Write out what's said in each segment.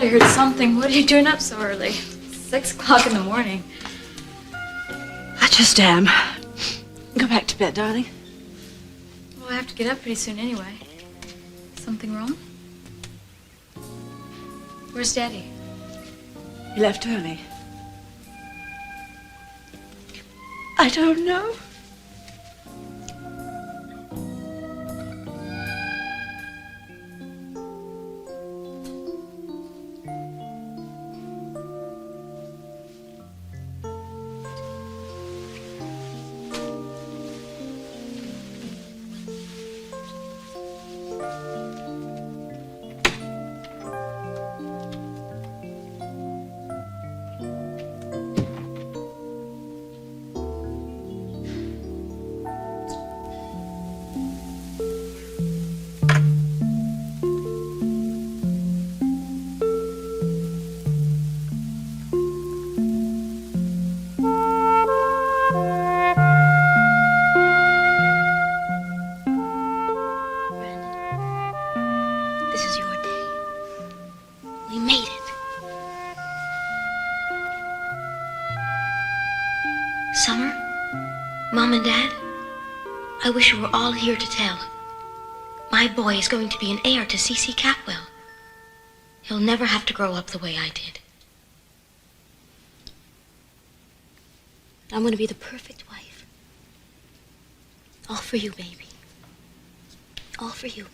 I heard something. What are you doing up so early? 6 o'clock in the morning. I just am. Go back to bed, darling. Well, I have to get up pretty soon anyway. Something wrong? Where's Daddy? He left early. I don't know. Summer, Mom and Dad, I wish you were all here to tell. My boy is going to be an heir to C.C. Capwell. He'll never have to grow up the way I did. I'm going to be the perfect wife. All for you, baby. All for you.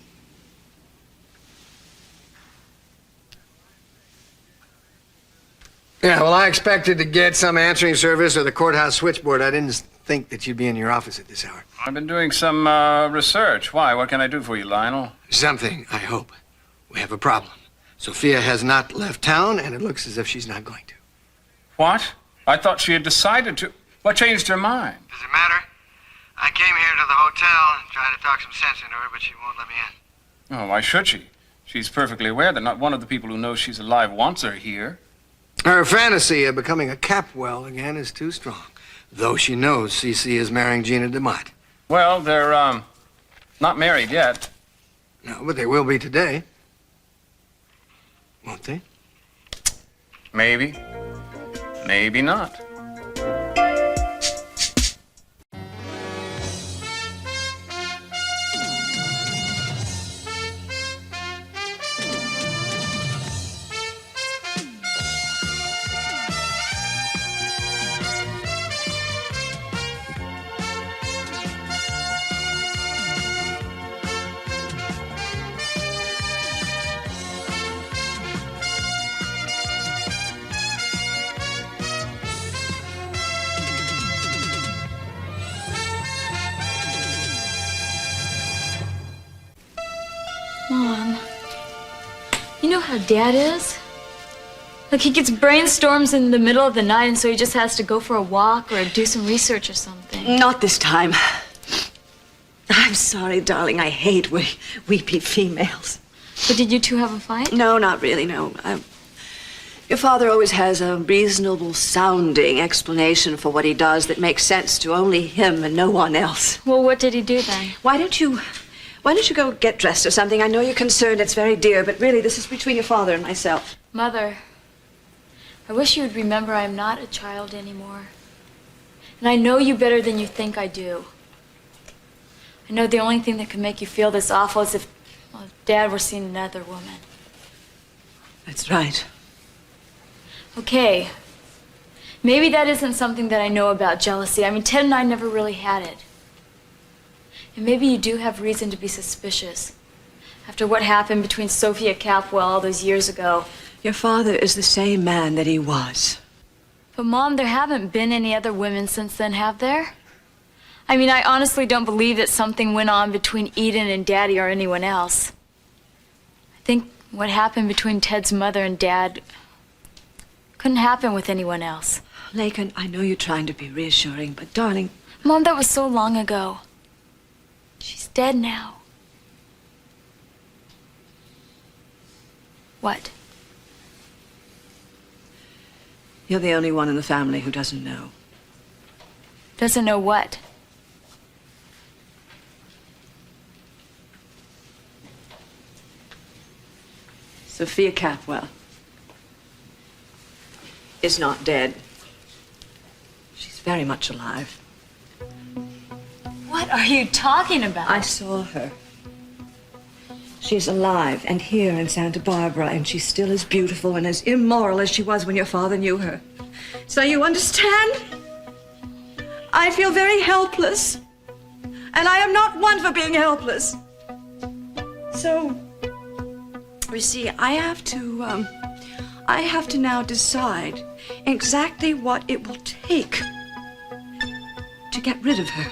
Yeah, well, I expected to get some answering service or the courthouse switchboard. I didn't think that you'd be in your office at this hour. I've been doing some research. Why? What can I do for you, Lionel? Something, I hope. We have a problem. Sophia has not left town, and it looks as if she's not going to. What? I thought she had decided to. What changed her mind? Does it matter? I came here to the hotel and tried to talk some sense into her, but she won't let me in. Oh, why should she? She's perfectly aware that not one of the people who knows she's alive wants her here. Her fantasy of becoming a Capwell again is too strong, though she knows C.C. is marrying Gina DeMott. Well, they're, not married yet. No, but they will be today. Won't they? Maybe. Maybe not. Mom, you know how Dad is? Like, he gets brainstorms in the middle of the night, and so he just has to go for a walk or do some research or something. Not this time. I'm sorry, darling. I hate weepy females. But did you two have a fight? No, not really, no. Your father always has a reasonable sounding explanation for what he does that makes sense to only him and no one else. Well, what did he do then? Why don't you go get dressed or something? I know you're concerned, it's very dear, but really, this is between your father and myself. Mother, I wish you would remember I'm not a child anymore. And I know you better than you think I do. I know the only thing that can make you feel this awful is if Dad were seeing another woman. That's right. Okay. Maybe that isn't something that I know about jealousy. I mean, Ted and I never really had it. And maybe you do have reason to be suspicious. After what happened between Sophia Capwell all those years ago. Your father is the same man that he was. But Mom, there haven't been any other women since then, have there? I mean, I honestly don't believe that something went on between Eden and Daddy or anyone else. I think what happened between Ted's mother and Dad couldn't happen with anyone else. Laken, I know you're trying to be reassuring, but darling... Mom, that was so long ago. She's dead now. What? You're the only one in the family who doesn't know. Doesn't know what? Sophia Capwell is not dead. She's very much alive. What are you talking about? I saw her. She's alive and here in Santa Barbara, and she's still as beautiful and as immoral as she was when your father knew her. So you understand? I feel very helpless, and I am not one for being helpless. So, you see, I have to now decide exactly what it will take to get rid of her.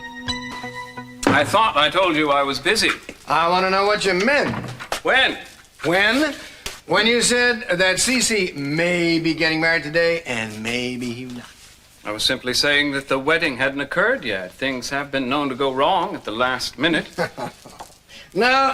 I thought I told you I was busy. I want to know what you meant. When? When you said that Cece may be getting married today and maybe he not. I was simply saying that the wedding hadn't occurred yet. Things have been known to go wrong at the last minute. No.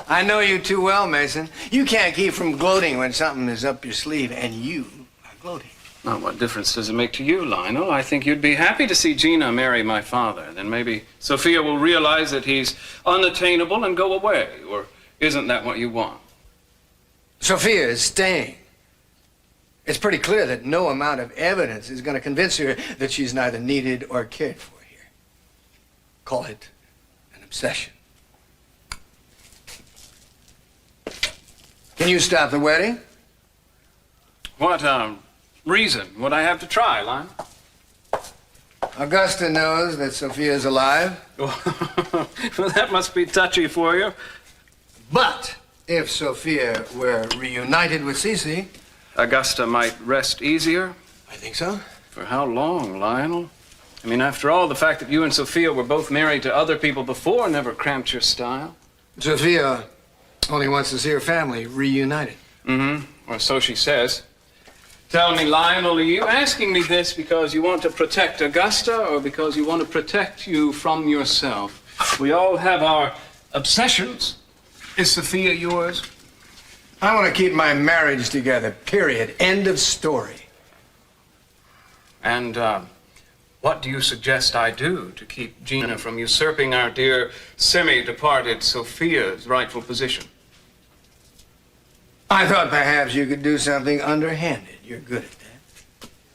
I know you too well, Mason. You can't keep from gloating when something is up your sleeve, and you are gloating. Now, what difference does it make to you, Lionel? I think you'd be happy to see Gina marry my father. Then maybe Sophia will realize that he's unattainable and go away. Or isn't that what you want? Sophia is staying. It's pretty clear that no amount of evidence is going to convince her that she's neither needed or cared for here. Call it an obsession. Can you stop the wedding? What reason would I have to try, Lionel? Augusta knows that Sophia is alive. Well, that must be touchy for you. But if Sophia were reunited with Cece... Augusta might rest easier. I think so. For how long, Lionel? I mean, after all, the fact that you and Sophia were both married to other people before never cramped your style. Sophia only wants to see her family reunited. Mm-hmm. Or so she says. Tell me, Lionel, are you asking me this because you want to protect Augusta or because you want to protect you from yourself? We all have our obsessions. Is Sophia yours? I want to keep my marriage together, period. End of story. And what do you suggest I do to keep Gina from usurping our dear semi-departed Sophia's rightful position? I thought perhaps you could do something underhanded. You're good at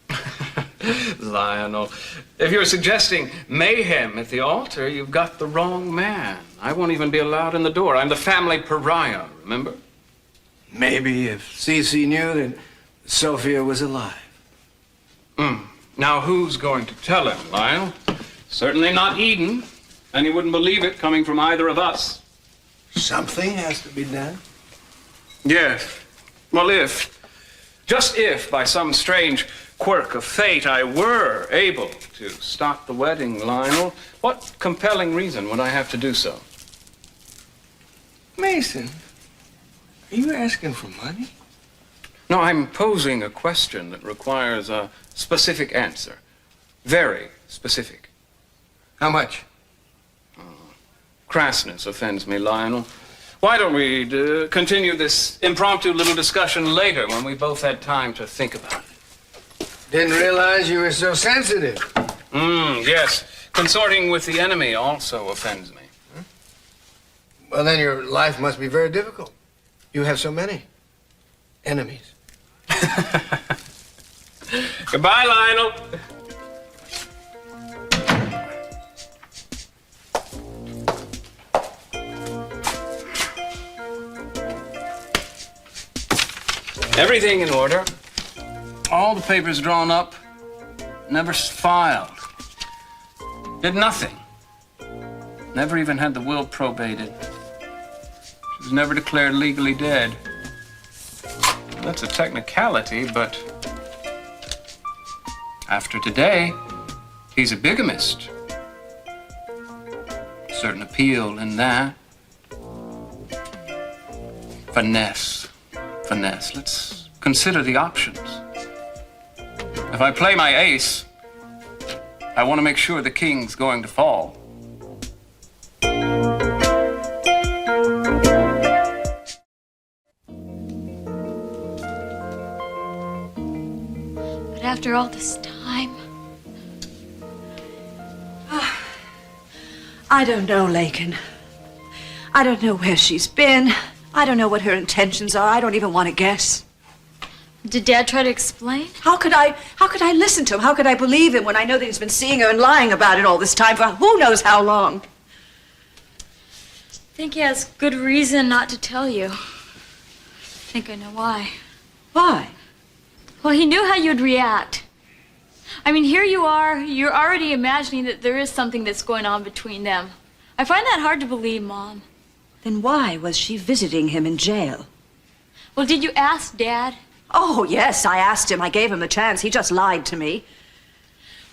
that. Lionel, if you're suggesting mayhem at the altar, you've got the wrong man. I won't even be allowed in the door. I'm the family pariah, remember? Maybe if Cece knew that Sophia was alive. Now, who's going to tell him, Lionel? Certainly not Eden, and he wouldn't believe it coming from either of us. Something has to be done. Yes. Well, just if, by some strange quirk of fate, I were able to stop the wedding, Lionel, what compelling reason would I have to do so? Mason, are you asking for money? No, I'm posing a question that requires a specific answer. Very specific. How much? Crassness offends me, Lionel. Why don't we continue this impromptu little discussion later when we both had time to think about it? Didn't realize you were so sensitive. Yes. Consorting with the enemy also offends me. Well, then your life must be very difficult. You have so many enemies. Goodbye, Lionel. Everything in order. All the papers drawn up. Never filed. Did nothing. Never even had the will probated. She was never declared legally dead. That's a technicality, but after today, he's a bigamist. Certain appeal in that. Finesse. Let's consider the options. If I play my ace, I want to make sure the king's going to fall. But after all this time... I don't know, Laken. I don't know where she's been. I don't know what her intentions are. I don't even want to guess. Did Dad try to explain? How could I listen to him? How could I believe him when I know that he's been seeing her and lying about it all this time for who knows how long? I think he has good reason not to tell you. I think I know why. Why? Well, he knew how you'd react. I mean, here you are, you're already imagining that there is something that's going on between them. I find that hard to believe, Mom. Then why was she visiting him in jail? Well, did you ask Dad? Oh, yes, I asked him. I gave him a chance. He just lied to me.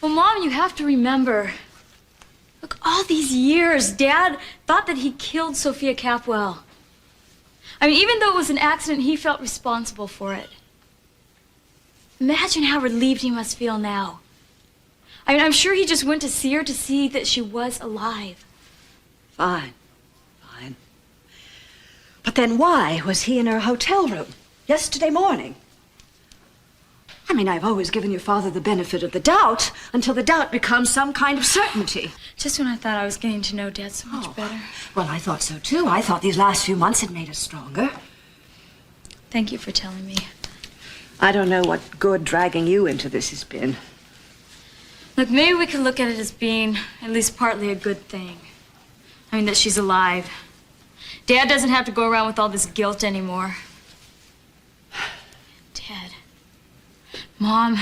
Well, Mom, you have to remember. Look, all these years, Dad thought that he killed Sophia Capwell. I mean, even though it was an accident, he felt responsible for it. Imagine how relieved he must feel now. I mean, I'm sure he just went to see her to see that she was alive. Fine. But then why was he in her hotel room yesterday morning? I mean, I've always given your father the benefit of the doubt until the doubt becomes some kind of certainty. Just when I thought I was getting to know Dad so much better. Well, I thought so, too. I thought these last few months had made us stronger. Thank you for telling me. I don't know what good dragging you into this has been. Look, maybe we could look at it as being at least partly a good thing. I mean, that she's alive. Dad doesn't have to go around with all this guilt anymore. Ted. Mom,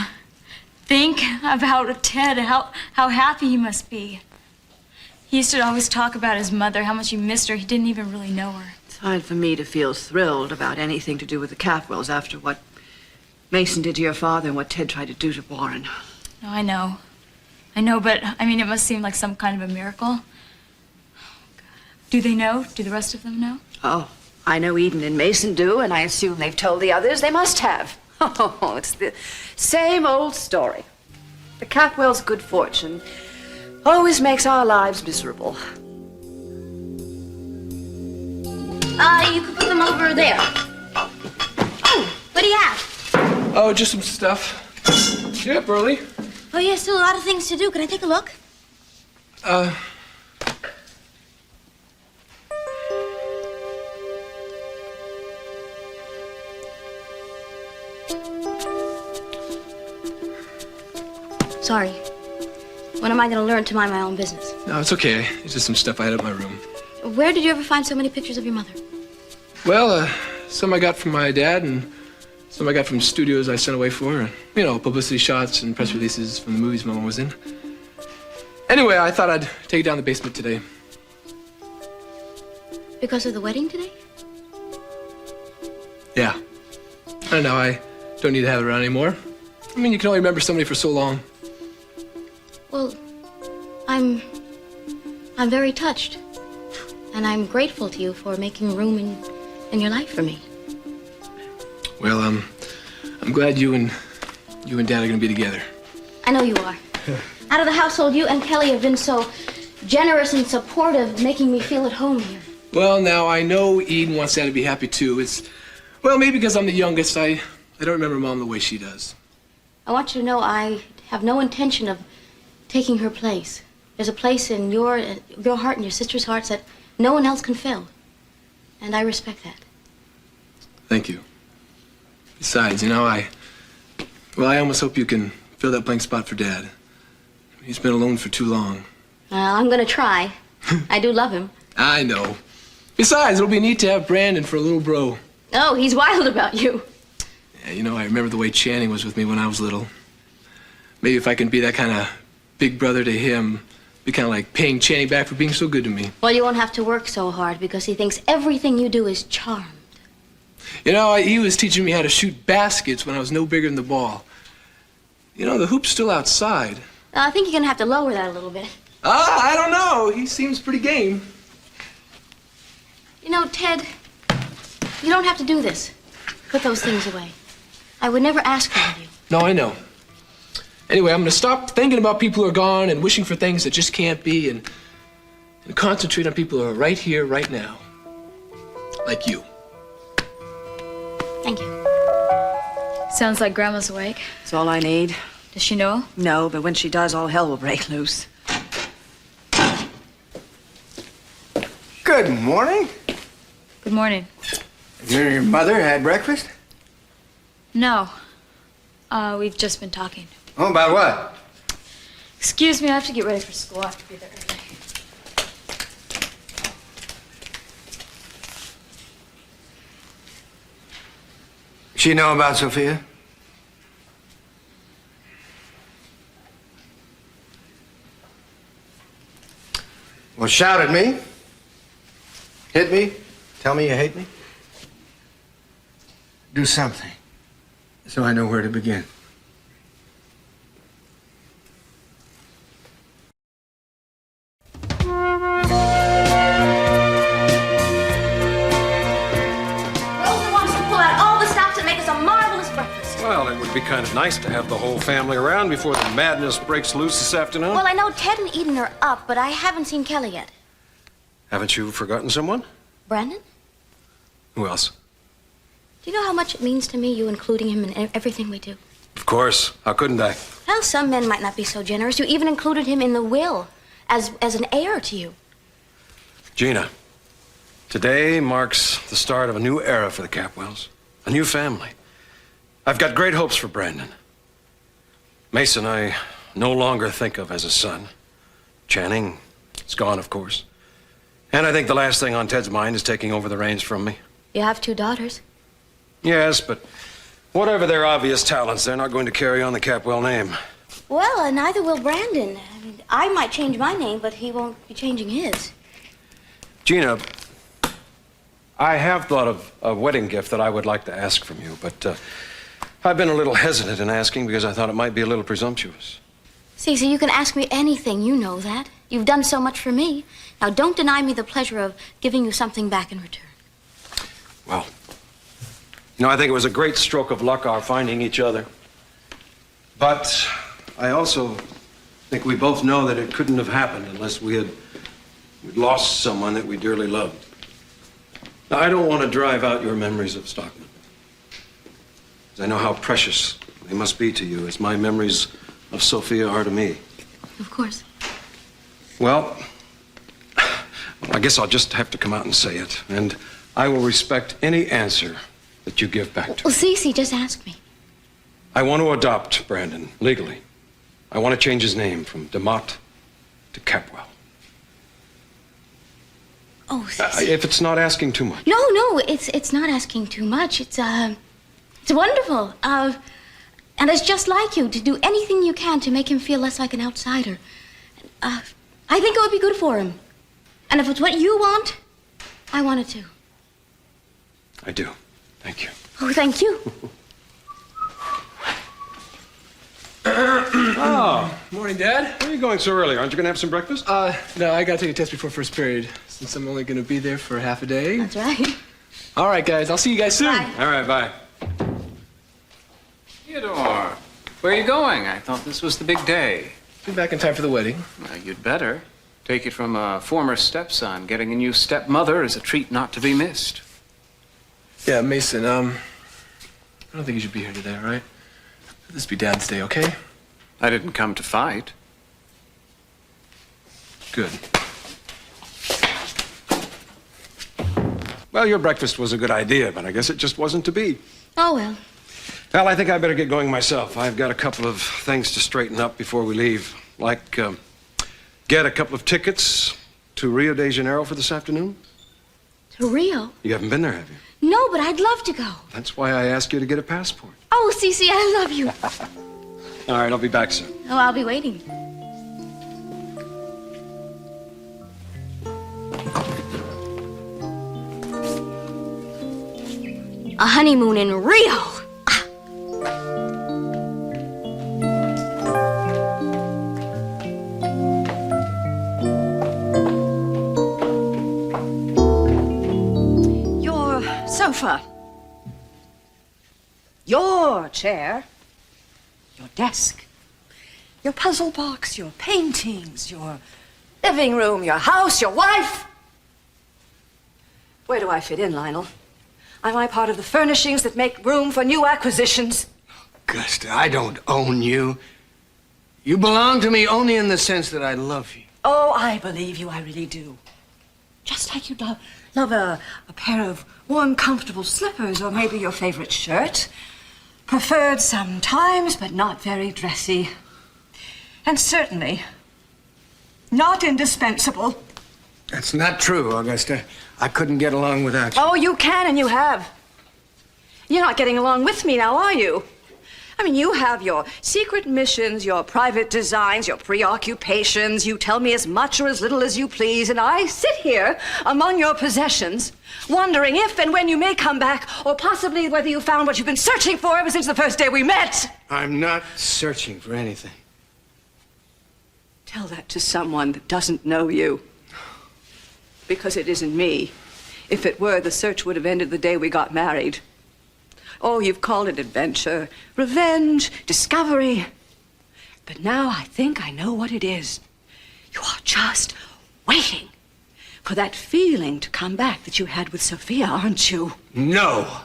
think about Ted, how happy he must be. He used to always talk about his mother, how much he missed her. He didn't even really know her. It's hard for me to feel thrilled about anything to do with the Capwells after what Mason did to your father and what Ted tried to do to Warren. No, I know. I know, but, I mean, it must seem like some kind of a miracle. Do they know? Do the rest of them know? Oh, I know Eden and Mason do, and I assume they've told the others. They must have. Oh, it's the same old story. The Capwell's good fortune always makes our lives miserable. You could put them over there. Oh, what do you have? Oh, just some stuff. Yeah, Burley. Oh, yeah, still a lot of things to do. Can I take a look? Sorry. When am I going to learn to mind my own business? No, it's okay. It's just some stuff I had at my room. Where did you ever find so many pictures of your mother? Well, some I got from my dad and some I got from studios I sent away for her. You know, publicity shots and press releases from the movies Mama was in. Anyway, I thought I'd take it down the basement today. Because of the wedding today? Yeah. I don't know, I don't need to have it around anymore. I mean, you can only remember somebody for so long. Well, I'm very touched. And I'm grateful to you for making room in your life for me. Well, I'm glad you and Dad are gonna be together. I know you are. Out of the household, you and Kelly have been so generous and supportive, making me feel at home here. Well, now, I know Eden wants Dad to be happy, too. Well, maybe because I'm the youngest, I don't remember Mom the way she does. I want you to know I have no intention of taking her place. There's a place in your heart and your sister's hearts that no one else can fill. And I respect that. Thank you. Besides, you know, I almost hope you can fill that blank spot for Dad. He's been alone for too long. I'm gonna try. I do love him. I know. Besides, it'll be neat to have Brandon for a little bro. Oh, he's wild about you. Yeah, you know, I remember the way Channing was with me when I was little. Maybe if I can be that kind of big brother to him, be kind of like paying Channing back for being so good to me. Well, you won't have to work so hard because he thinks everything you do is charmed. You know, he was teaching me how to shoot baskets when I was no bigger than the ball. You know, the hoop's still outside. I think you're gonna have to lower that a little bit. I don't know. He seems pretty game. You know, Ted, you don't have to do this. Put those things away. I would never ask them of you. No, I know. Anyway, I'm gonna stop thinking about people who are gone and wishing for things that just can't be and concentrate on people who are right here, right now. Like you. Thank you. Sounds like Grandma's awake. That's all I need. Does she know? No, but when she does, all hell will break loose. Good morning. Good morning. Your mother had breakfast? No. We've just been talking. Oh, about what? Excuse me, I have to get ready for school. I have to be there early. She know about Sophia? Well, shout at me. Hit me. Tell me you hate me. Do something so I know where to begin. Rosa wants to pull out all the stops and make us a marvelous breakfast. Well, it would be kind of nice to have the whole family around before the madness breaks loose this afternoon. Well, I know Ted and Eden are up, but I haven't seen Kelly yet. Haven't you forgotten someone? Brandon? Who else? Do you know how much it means to me, you including him in everything we do? Of course. How couldn't I? Well, some men might not be so generous. You even included him in the will as an heir to you. Gina, today marks the start of a new era for the Capwells. A new family. I've got great hopes for Brandon. Mason, I no longer think of as a son. Channing is gone, of course. And I think the last thing on Ted's mind is taking over the reins from me. You have 2 daughters. Yes, but whatever their obvious talents, they're not going to carry on the Capwell name. Well, neither will Brandon. I might change my name, but he won't be changing his. Gina, I have thought of a wedding gift that I would like to ask from you, but I've been a little hesitant in asking because I thought it might be a little presumptuous. Cece, you can ask me anything. You know that. You've done so much for me. Now, don't deny me the pleasure of giving you something back in return. Well, I think it was a great stroke of luck our finding each other. But I also think we both know that it couldn't have happened unless we'd lost someone that we dearly loved. Now, I don't want to drive out your memories of Stockman. Because I know how precious they must be to you, as my memories of Sophia are to me. Of course. Well, I guess I'll just have to come out and say it. And I will respect any answer that you give back to me. Well, Cece, just ask me. I want to adopt Brandon, legally. I want to change his name from DeMott to Capwell. Oh, Cece. If it's not asking too much. No, it's not asking too much. It's wonderful. And it's just like you to do anything you can to make him feel less like an outsider. I think it would be good for him. And if it's what you want, I want it too. I do. Thank you. Oh, thank you. Oh, Morning, Dad. where are you going so early? Aren't you going to have some breakfast? No, I gotta take a test before first period, since I'm only gonna be there for half a day. That's right. All right, guys, I'll see you guys soon. Bye. All right, bye. Theodore, where are you going? I thought this was the big day. Be back in time for the wedding. Well, you'd better. Take it from a former stepson. Getting a new stepmother is a treat not to be missed. Yeah, Mason, I don't think you should be here today, all right? Let this be Dad's day, okay? I didn't come to fight. Good. Well, your breakfast was a good idea, but I guess it just wasn't to be. Oh, well. Well, I think I better get going myself. I've got a couple of things to straighten up before we leave. Like, get a couple of tickets to Rio de Janeiro for this afternoon. To Rio? You haven't been there, have you? No, but I'd love to go. That's why I asked you to get a passport. Oh, Cece, I love you. All right, I'll be back soon. Oh, I'll be waiting. A honeymoon in Rio. Your sofa. Your chair. Your desk. Your puzzle box, your paintings, your living room, your house, your wife. Where do I fit in, Lionel? Am I part of the furnishings that make room for new acquisitions? Gusta, I don't own you. You belong to me only in the sense that I love you. Oh, I believe you, I really do. Just like you'd love a pair of warm, comfortable slippers, or maybe your favorite shirt. Preferred sometimes, but not very dressy. And certainly not indispensable. That's not true, Augusta. I couldn't get along without you. Oh, you can and you have. You're not getting along with me now, are you? I mean, you have your secret missions, your private designs, your preoccupations. You tell me as much or as little as you please, and I sit here among your possessions, wondering if and when you may come back, or possibly whether you found what you've been searching for ever since the first day we met. I'm not searching for anything. Tell that to someone that doesn't know you. Because it isn't me. If it were, the search would have ended the day we got married. Oh, you've called it adventure, revenge, discovery. But now I think I know what it is. You are just waiting for that feeling to come back that you had with Sophia, aren't you? No.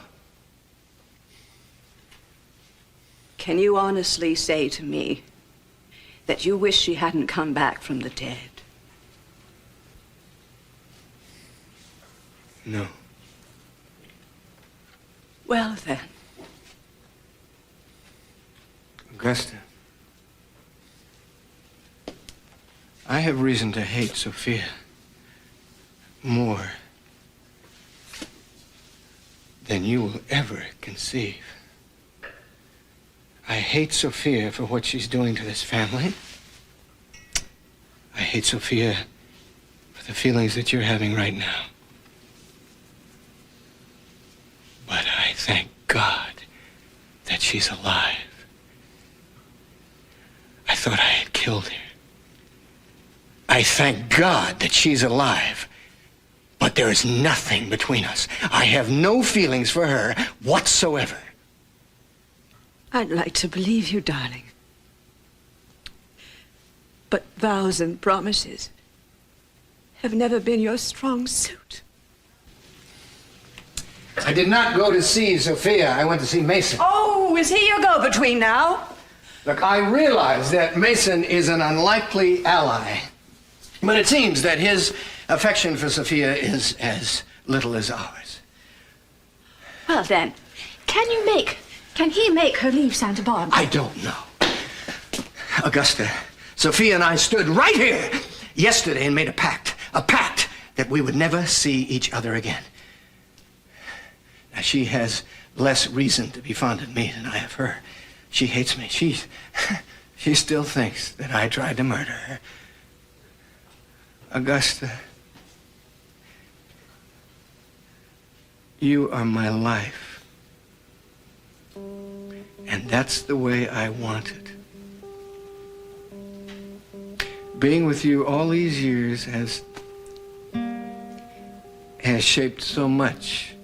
Can you honestly say to me that you wish she hadn't come back from the dead? No. Well, then. Augusta, I have reason to hate Sophia more than you will ever conceive. I hate Sophia for what she's doing to this family. I hate Sophia for the feelings that you're having right now. But I thank God that she's alive. I thought I had killed her. I thank God that she's alive. But there is nothing between us. I have no feelings for her whatsoever. I'd like to believe you, darling. But vows and promises have never been your strong suit. I did not go to see Sophia. I went to see Mason. Oh, is he your go-between now? Look, I realize that Mason is an unlikely ally. But it seems that his affection for Sophia is as little as ours. Well, then, can he make her leave Santa Barbara? I don't know. Augusta, Sophia and I stood right here yesterday and made a pact that we would never see each other again. Now, she has less reason to be fond of me than I have her. She hates me. She still thinks that I tried to murder her. Augusta, you are my life. And that's the way I want it. Being with you all these years has shaped so much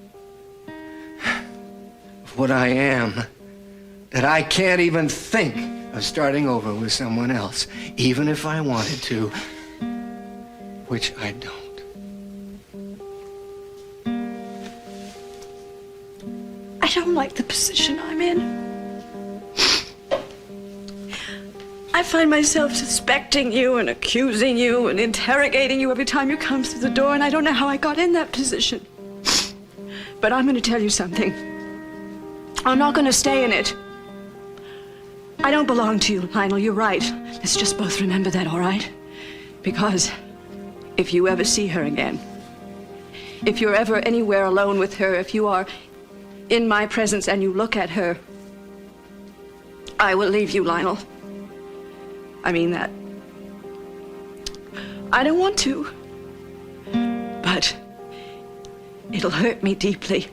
of what I am that I can't even think of starting over with someone else, even if I wanted to, which I don't. I don't like the position I'm in. I find myself suspecting you and accusing you and interrogating you every time you come through the door, and I don't know how I got in that position. But I'm going to tell you something. I'm not going to stay in it. I don't belong to you, Lionel. You're right. Let's just both remember that, all right? Because if you ever see her again, if you're ever anywhere alone with her, if you are in my presence and you look at her, I will leave you, Lionel. I mean that. I don't want to, but it'll hurt me deeply.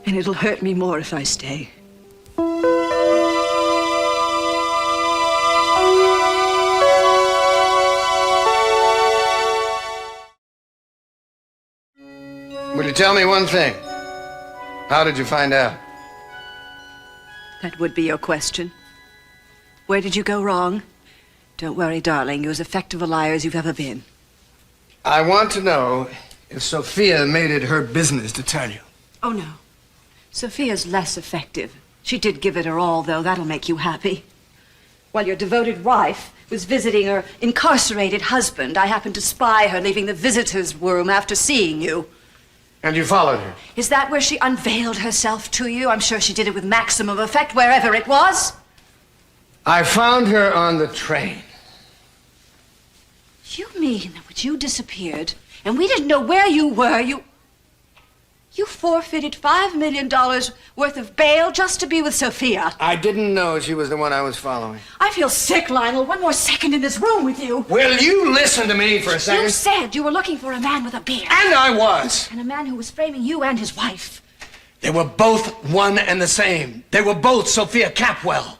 And it'll hurt me more if I stay. Will you tell me one thing? How did you find out? That would be your question. Where did you go wrong? Don't worry, darling. You're as effective a liar as you've ever been. I want to know if Sophia made it her business to tell you. Oh, no. Sophia's less effective. She did give it her all, though. That'll make you happy. While your devoted wife was visiting her incarcerated husband, I happened to spy her leaving the visitor's room after seeing you. And you followed her? Is that where she unveiled herself to you? I'm sure she did it with maximum effect, wherever it was. I found her on the train. You mean that when you disappeared and we didn't know where you were, you forfeited $5 million worth of bail just to be with Sophia? I didn't know she was the one I was following. I feel sick, Lionel. One more second in this room with you. Will you listen to me for a second? You said you were looking for a man with a beard. And I was. And a man who was framing you and his wife. They were both one and the same. They were both Sophia Capwell.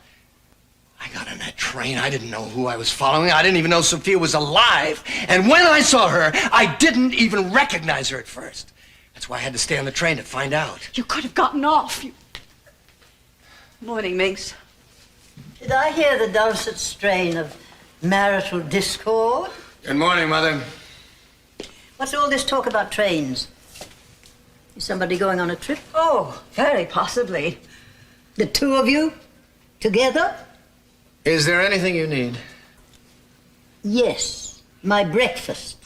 I got on that train. I didn't know who I was following. I didn't even know Sophia was alive. And when I saw her, I didn't even recognize her at first. That's why I had to stay on the train to find out. You could have gotten off. Morning, Minx. Did I hear the dulcet strain of marital discord? Good morning, Mother. What's all this talk about trains? Is somebody going on a trip? Oh, very possibly. The two of you? Together? Is there anything you need? Yes. My breakfast.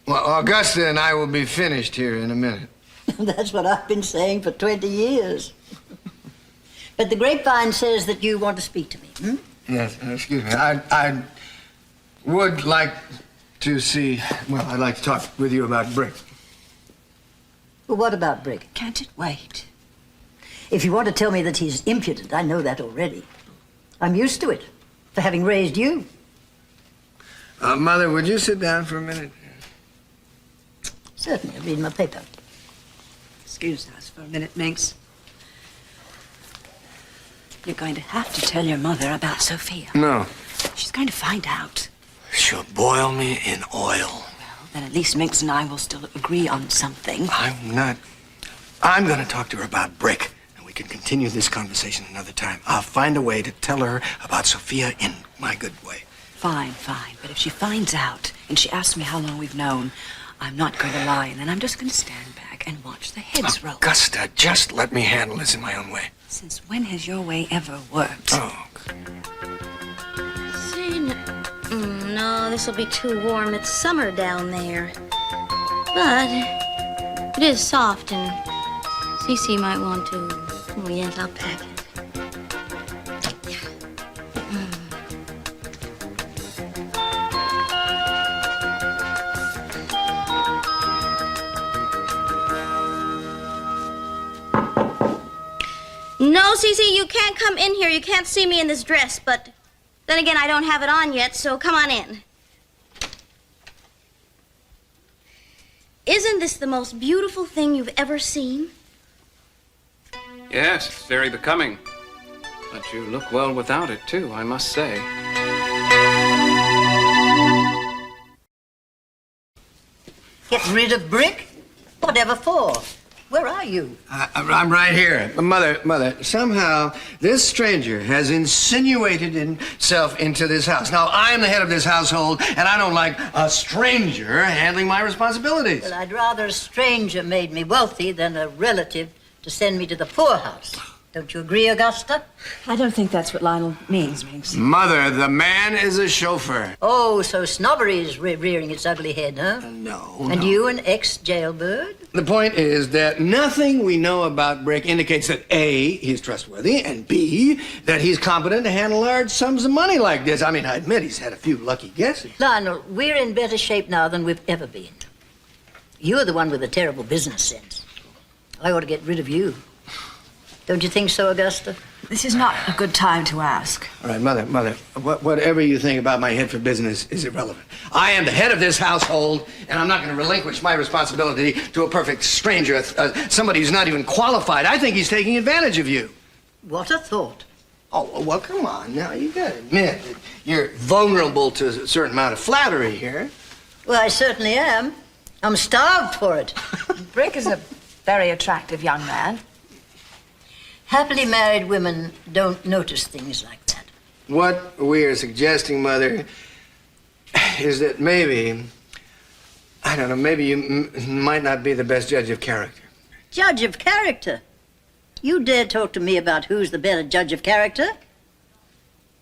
Well, Augusta and I will be finished here in a minute. That's what I've been saying for 20 years. But the grapevine says that you want to speak to me, hmm? Yes, excuse me. I would like to see... Well, I'd like to talk with you about Brick. Well, what about Brick? Can't it wait? If you want to tell me that he's impudent, I know that already. I'm used to it, for having raised you. Mother, would you sit down for a minute? Certainly, I'll read my paper. Excuse us for a minute, Minx. You're going to have to tell your mother about Sophia. No. She's going to find out. She'll boil me in oil. Well, then at least Minx and I will still agree on something. I'm not... I'm going to talk to her about Brick, and we can continue this conversation another time. I'll find a way to tell her about Sophia in my good way. Fine, fine. But if she finds out and she asks me how long we've known, I'm not going to lie, and then I'm just going to stand back and watch the heads roll. Augusta, just let me handle this in my own way. Since when has your way ever worked? Oh. See, no, this will be too warm. It's summer down there. But it is soft, and Cece might want to... Oh, yes, I'll pack it. No, Cece, you can't come in here. You can't see me in this dress, but then again, I don't have it on yet, so come on in. Isn't this the most beautiful thing you've ever seen? Yes, it's very becoming. But you look well without it, too, I must say. Get rid of Brick? Whatever for? Where are you? I'm right here. Mother, somehow this stranger has insinuated himself into this house. Now, I am the head of this household, and I don't like a stranger handling my responsibilities. Well, I'd rather a stranger made me wealthy than a relative to send me to the poorhouse. Don't you agree, Augusta? I don't think that's what Lionel means, Minx. Mother, the man is a chauffeur. Oh, so snobbery is rearing its ugly head, huh? No. And you an ex-jailbird? The point is that nothing we know about Brick indicates that A, he's trustworthy, and B, that he's competent to handle large sums of money like this. I mean, I admit he's had a few lucky guesses. Lionel, we're in better shape now than we've ever been. You're the one with the terrible business sense. I ought to get rid of you. Don't you think so, Augusta? This is not a good time to ask. All right, Mother, whatever you think about my head for business is irrelevant. I am the head of this household, and I'm not going to relinquish my responsibility to a perfect stranger, somebody who's not even qualified. I think he's taking advantage of you. What a thought. Oh, well, come on now. You got to admit that you're vulnerable to a certain amount of flattery here. Well, I certainly am. I'm starved for it. Brick is a very attractive young man. Happily married women don't notice things like that. What we are suggesting, Mother, is that maybe, I don't know, maybe you might not be the best judge of character. Judge of character? You dare talk to me about who's the better judge of character?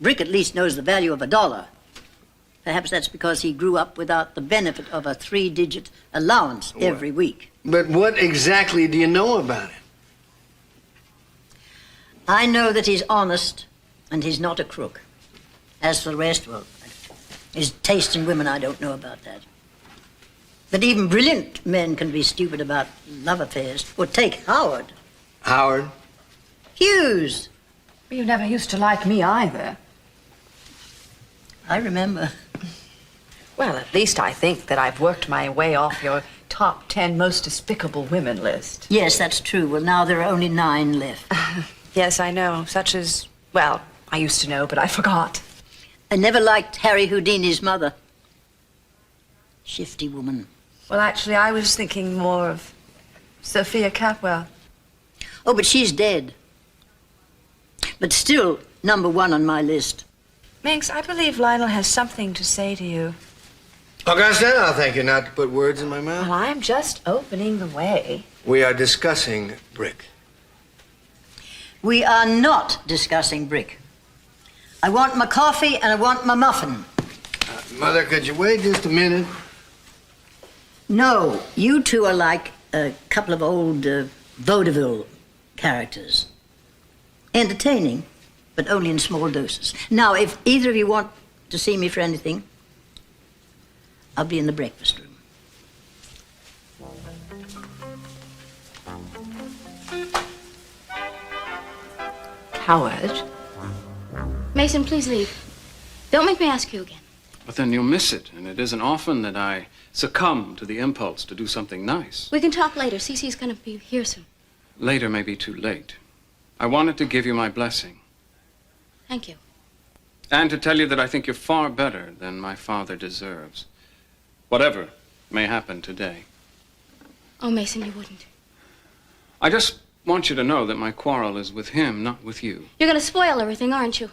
Brick at least knows the value of $1. Perhaps that's because he grew up without the benefit of a 3-digit allowance every week. But what exactly do you know about him? I know that he's honest and he's not a crook. As for the rest, well, his taste in women, I don't know about that. But even brilliant men can be stupid about love affairs. Or take Howard. Howard? Hughes. You never used to like me either. I remember. Well, at least I think that I've worked my way off your top 10 most despicable women list. Yes, that's true. Well, now there are only 9 left. Yes, I know. Such as, well, I used to know, but I forgot. I never liked Harry Houdini's mother. Shifty woman. Well, actually, I was thinking more of Sophia Capwell. Oh, but she's dead. But still number 1 on my list. Minx, I believe Lionel has something to say to you. Augusta, I'll thank you not to put words in my mouth. Well, I'm just opening the way. We are discussing Brick. We are not discussing Brick. I want my coffee and I want my muffin. Mother, could you wait just a minute? No, you two are like a couple of old vaudeville characters. Entertaining, but only in small doses. Now, if either of you want to see me for anything, I'll be in the breakfast room. Howard? Mason, please leave. Don't make me ask you again. But then you'll miss it, and it isn't often that I succumb to the impulse to do something nice. We can talk later. Cece's gonna be here soon. Later may be too late. I wanted to give you my blessing. Thank you. And to tell you that I think you're far better than my father deserves. Whatever may happen today. Oh, Mason, you wouldn't. I just want you to know that my quarrel is with him, not with you. You're gonna spoil everything, aren't you?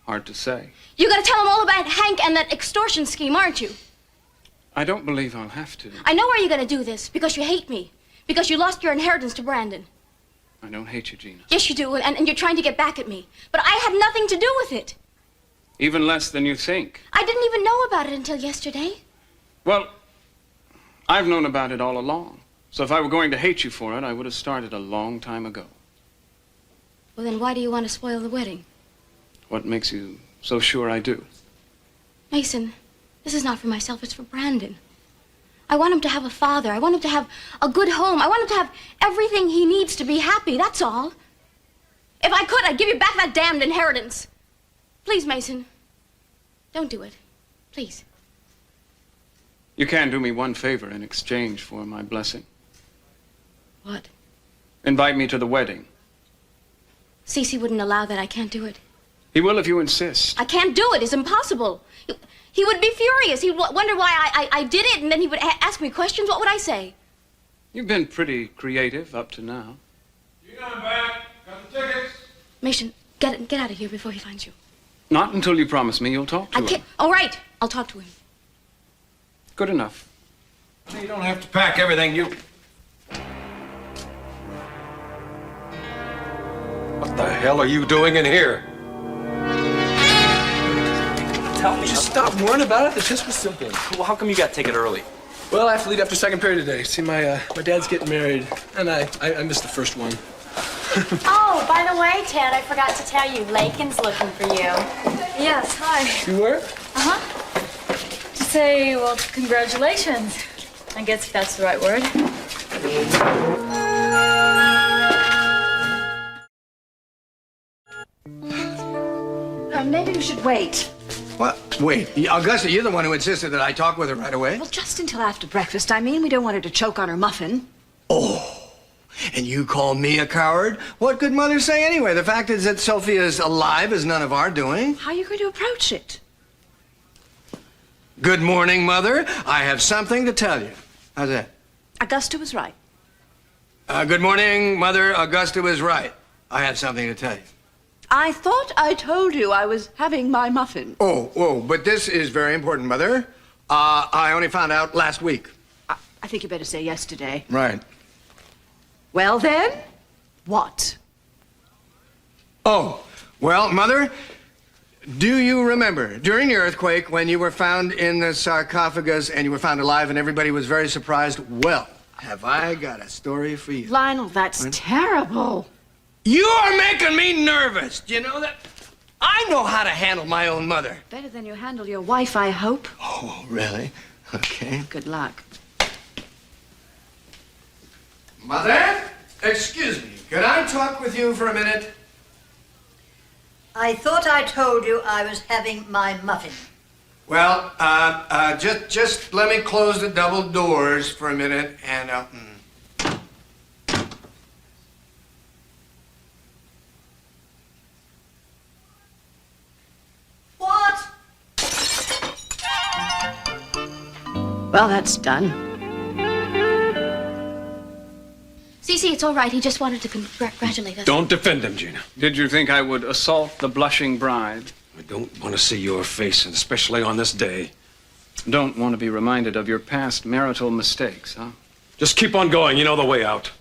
Hard to say. You're gonna tell him all about Hank and that extortion scheme, aren't you? I don't believe I'll have to. I know where you're gonna do this, because you hate me. Because you lost your inheritance to Brandon. I don't hate you, Gina. Yes, you do, and you're trying to get back at me. But I had nothing to do with it. Even less than you think. I didn't even know about it until yesterday. Well, I've known about it all along. So if I were going to hate you for it, I would have started a long time ago. Well, then why do you want to spoil the wedding? What makes you so sure I do? Mason, this is not for myself, it's for Brandon. I want him to have a father. I want him to have a good home. I want him to have everything he needs to be happy, that's all. If I could, I'd give you back that damned inheritance. Please, Mason, don't do it. Please. You can do me one favor in exchange for my blessing. What? Invite me to the wedding. Cece wouldn't allow that. I can't do it. He will if you insist. I can't do it. It's impossible. He would be furious. He'd wonder why I did it, and then he would ask me questions. What would I say? You've been pretty creative up to now. Gina, I'm back. Got the tickets. Mason, get out of here before he finds you. Not until you promise me you'll talk to I him. can't. All right, I'll talk to him. Good enough. You don't have to pack everything you... What the hell are you doing in here? Tell me. Just stop worrying about it. The test was simple. Well, how come you got ticket early? Well, I have to leave after second period today. See, my dad's getting married, and I missed the first one. Oh, by the way, Ted, I forgot to tell you, Laken's looking for you. Yes, hi. You were? Uh-huh. To say, well, congratulations. I guess that's the right word. Maybe you should wait. What? Wait, Augusta, you're the one who insisted that I talk with her right away. Well, just until after breakfast. I mean, we don't want her to choke on her muffin. Oh, and you call me a coward? What could Mother say anyway? The fact is that Sophia's alive is none of our doing. How are you going to approach it? Good morning, Mother. I have something to tell you. How's that? Augusta was right. Good morning, Mother. Augusta was right. I have something to tell you. I thought I told you I was having my muffin. Oh, but this is very important, Mother. I only found out last week. I think you better say yesterday. Right. Well, then, what? Oh, well, Mother, Do you remember during the earthquake when you were found in the sarcophagus and you were found alive and everybody was very surprised? Well, have I got a story for you. Lionel, that's terrible. You are making me nervous. Do you know that? I know how to handle my own mother. Better than you handle your wife, I hope. Oh, really? Okay. Good luck. Mother? Excuse me. Could I talk with you for a minute? I thought I told you I was having my muffin. Well, just let me close the double doors for a minute and, What? Well, that's done. Cece, it's all right. He just wanted to congratulate us. Don't defend him, Gina. Did you think I would assault the blushing bride? I don't want to see your face, and especially on this day. Don't want to be reminded of your past marital mistakes, huh? Just keep on going. You know the way out.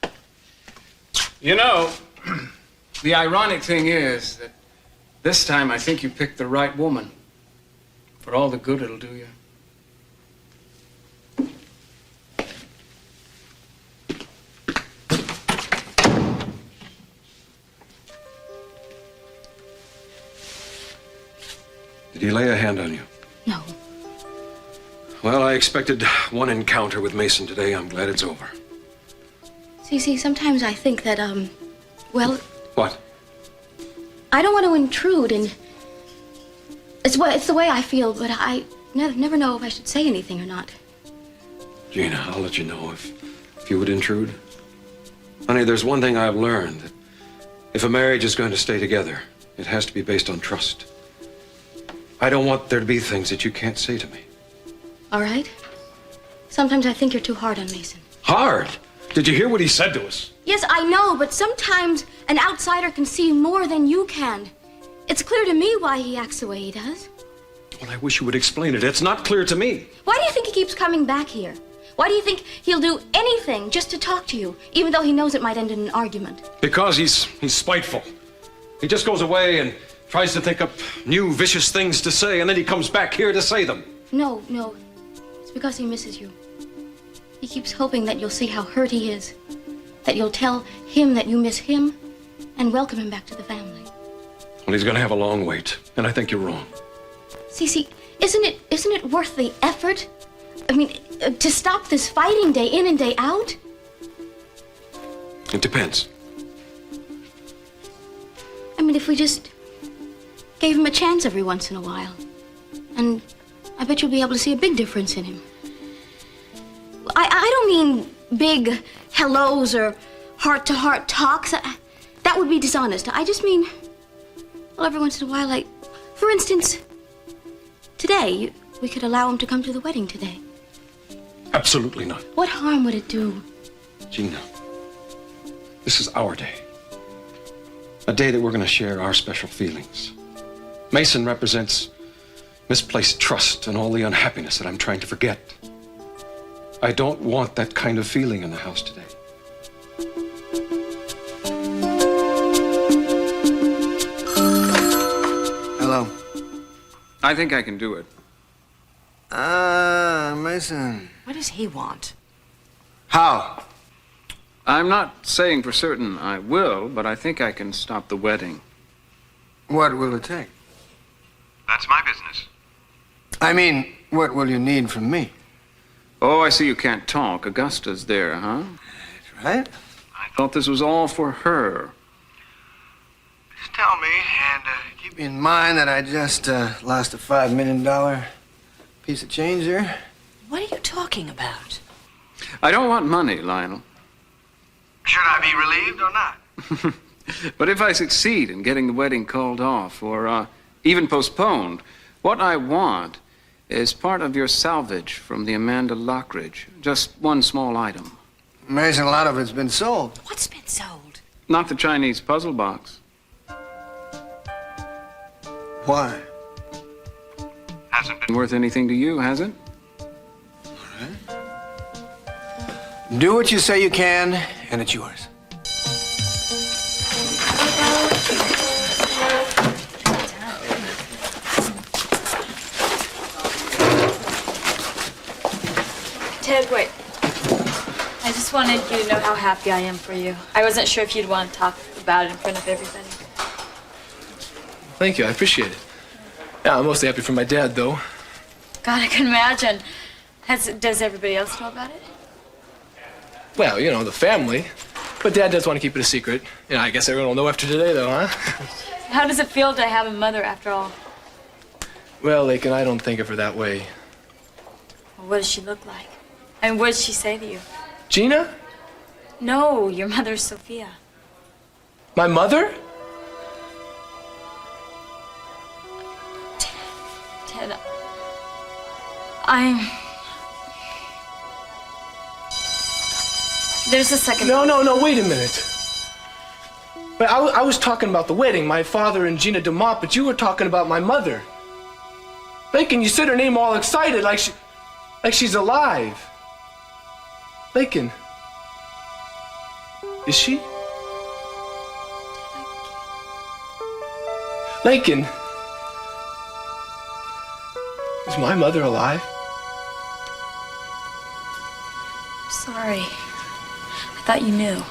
You know, the ironic thing is that this time I think you picked the right woman. For all the good it'll do you. Did he lay a hand on you? No. Well, I expected one encounter with Mason today. I'm glad it's over. Cece, sometimes I think that, well, What? I don't want to intrude, and it's the way I feel, but I never know if I should say anything or not. Gina, I'll let you know if you would intrude. Honey, there's one thing I've learned. That if a marriage is going to stay together, it has to be based on trust. I don't want there to be things that you can't say to me. All right? Sometimes I think you're too hard on Mason. Hard? Did you hear what he said to us? Yes, I know, but sometimes an outsider can see more than you can. It's clear to me why he acts the way he does. Well, I wish you would explain it. It's not clear to me. Why do you think he keeps coming back here? Why do you think he'll do anything just to talk to you, even though he knows it might end in an argument? Because he's spiteful. He just goes away and tries to think up new vicious things to say, and then he comes back here to say them. No. It's because he misses you. He keeps hoping that you'll see how hurt he is, that you'll tell him that you miss him, and welcome him back to the family. Well, he's going to have a long wait, and I think you're wrong. Cece, isn't it worth the effort? I mean, to stop this fighting day in and day out? It depends. I mean, if we just gave him a chance every once in a while. And I bet you'll be able to see a big difference in him. I don't mean big hellos or heart-to-heart talks. That would be dishonest. I just mean, well, every once in a while, like, for instance, today, we could allow him to come to the wedding today. Absolutely not. What harm would it do? Gina, this is our day. A day that we're going to share our special feelings. Mason represents misplaced trust and all the unhappiness that I'm trying to forget. I don't want that kind of feeling in the house today. Hello. I think I can do it. Mason. What does he want? How? I'm not saying for certain I will, but I think I can stop the wedding. What will it take? That's my business. I mean, what will you need from me? Oh, I see you can't talk. Augusta's there, huh? That's right. I thought this was all for her. Just tell me, and keep in mind that I just lost a $5 million piece of change there. What are you talking about? I don't want money, Lionel. Should I be relieved or not? But if I succeed in getting the wedding called off or even postponed, what I want is part of your salvage from the Amanda Lockridge. Just one small item. Mason, a lot of it's been sold. What's been sold? Not the Chinese puzzle box. Why? Hasn't been worth anything to you, has it? Do what you say you can, and it's yours. Ted, wait. I just wanted you to know how happy I am for you. I wasn't sure if you'd want to talk about it in front of everybody. Thank you, I appreciate it. Yeah, I'm mostly happy for my dad, though. God, I can imagine. Does everybody else know about it? Well, you know, the family. But Dad does want to keep it a secret. You know, I guess everyone will know after today, though, huh? How does it feel to have a mother after all? Well, Laken, I don't think of her that way. Well, what does she look like? And what did she say to you? Gina? No, your mother, Sophia. My mother? Ted, There's a second. No, wait a minute. But I was talking about the wedding, my father and Gina DeMont, but you were talking about my mother. Laken, you said her name all excited, like she's alive. Laken. Is she? Laken. Is my mother alive? I'm sorry. I thought you knew.